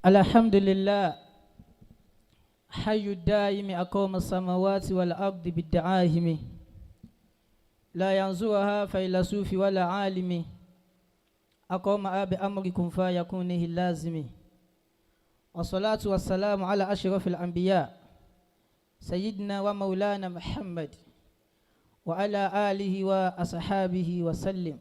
الحمد لله حي الدائم أقام السماوات والأرض بالدعاهم لا ينزوها فيلسوف ولا عالم أقام بأمركم فيكونه اللازم والصلاة والسلام على أشرف الأنبياء سيدنا ومولانا محمد وعلى آله وأصحابه وسلم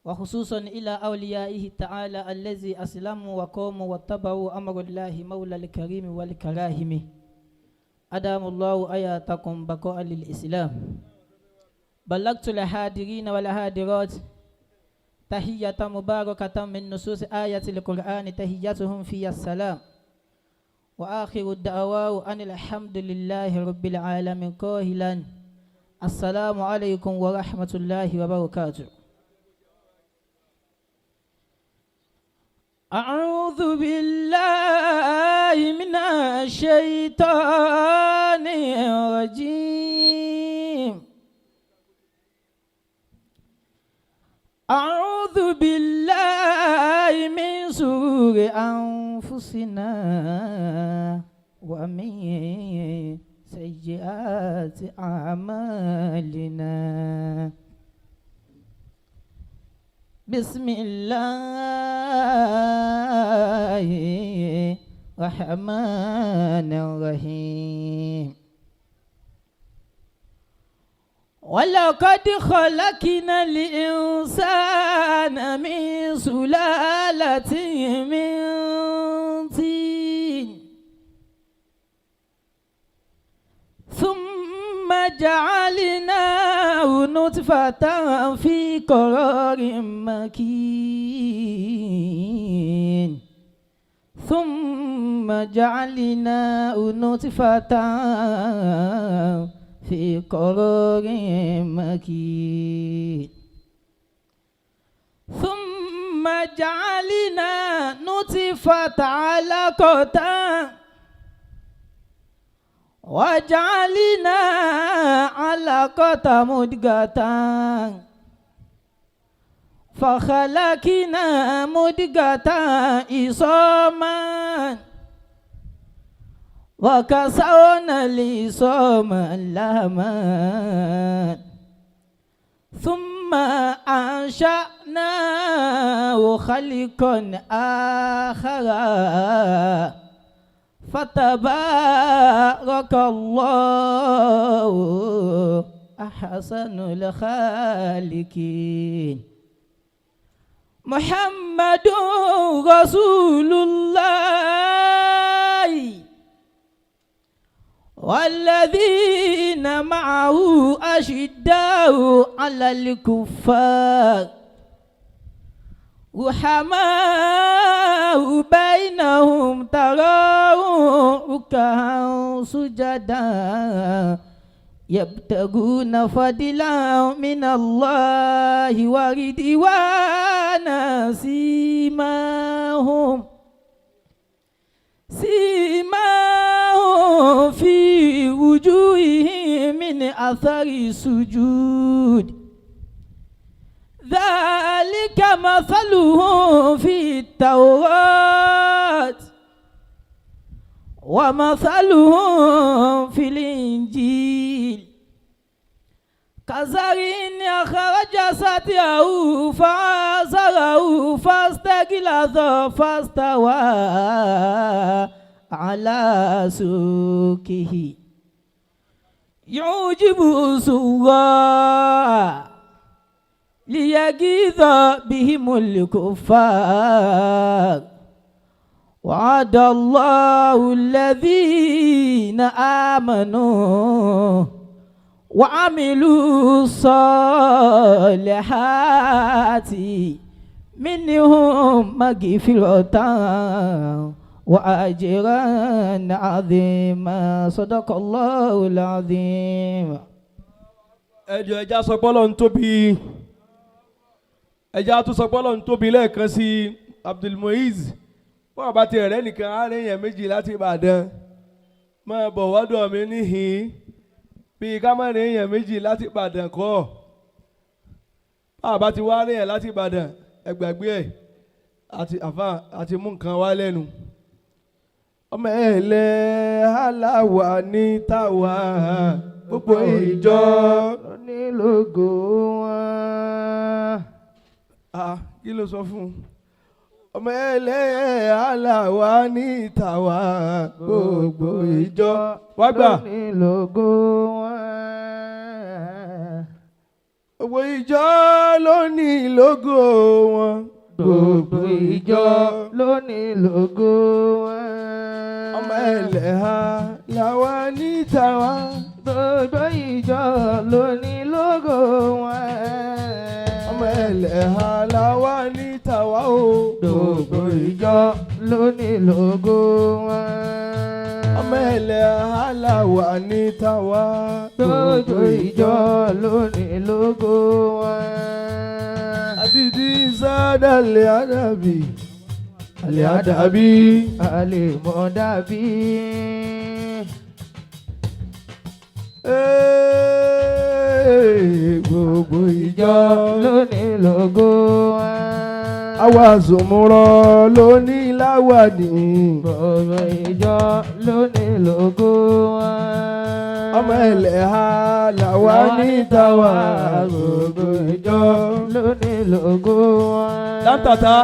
وخصوصا إلى أوليائه تعالى الذي أسلموا وقاموا واتبعوا أمر الله مولى الكريم والكراهم أدام الله آياتكم بقاء للإسلام بلغت الحاضرين والحاضرات تحية مباركة من نصوص آية القرآن تحيتهم في السلام وآخر الدعوة أن الحمد لله رب العالمين قائلا السلام عليكم ورحمة الله وبركاته. أعوذ بالله من الشيطان الرجيم. أعوذ بالله من شرور أنفسنا ومن سيئات أعمالنا. بسم الله الرحمن الرحيم. ولقد خلقنا الإنسان من سلالة من طين ثم جعلناه نطفة في قرار مكين ثم جعلناه نطفة في قرار مكين ثم جعلنا نطفة علقة وجعلنا علقة مضغة فخلقنا مضغة عظاما وكسونا العظام لحما ثم أنشأناه خلقا آخر فتبارك الله أحسن الخالقين. محمد رسول الله والذين معه أشداء على الكفار رحماء بينهم تراهم ركعا سجدا يبتغون فضلا من الله ورضوانا سيماهم في وجوههم من أثر السجود ذلك مثلهم في التوراة ومثلهم في الإنجيل كزرع أخرج شطأه فآزره فاستغلظ فاستوى على سوقه يعجب الزراع ليغيظ بهم الكفار وعد الله الذين آمنوا وعملوا الصالحات منهم مغفرة وأجرا عظيما. صدق الله العظيم. ẹja sọ pé Ọlọ́run tóbi, ẹja tún sọ pé Ọlọ́run tóbi lẹ́ẹ̀kan sí Abdulmuiz. wọ́n bá ti rẹ̀ nìkan á rẹ̀ yẹn méjì láti Ìbàdàn máa bọ̀ wọ́dọ̀ mi níhìn bí ká má rẹ̀ yẹn méjì láti Ìbàdàn kọ́ bá ti wá rẹ̀ yẹn láti Ìbàdàn ẹgbàgbé ẹ̀ àti mú nǹkan wá lẹ́nu. ọmọ ẹ̀lẹ́ aláwa ní tàwa gbogbo ìjọ onílógo wọn. kí ló sọ fún un? ọmọ ẹ̀lẹ́ aláwa ní tàwa gbogbo ìjọ wá gbà. onílógo wọn. gbogbo ìjọ ló ní lógo wọn. gbogbo ìjọ ló ní lógo wọn. ọmọ ẹlẹ́hà làwa ní tàwa. gbogbo ìjọ ló ní lógo wọn. ọmọ ẹlẹ́hà làwa ní tàwa o. gbogbo ìjọ ló ní lógo wọn. ọmọ ẹlẹ́hà làwa ní tàwa. gbogbo ìjọ ló ní lógo wọn. àdìdí sádàlẹ̀ àdàbí. àlẹ́ àdàbí. àlè mọ̀ dàbí. gbogbo ìjọ ló ní lógo wọn. àwa zòmùrọ̀ ló ní láwàní. gbogbo ìjọ ló ní lógo wọn. ọmọ ẹlẹ́hà làwa ní tàwa. gbogbo ìjọ ló ní lógo wọn. látàtà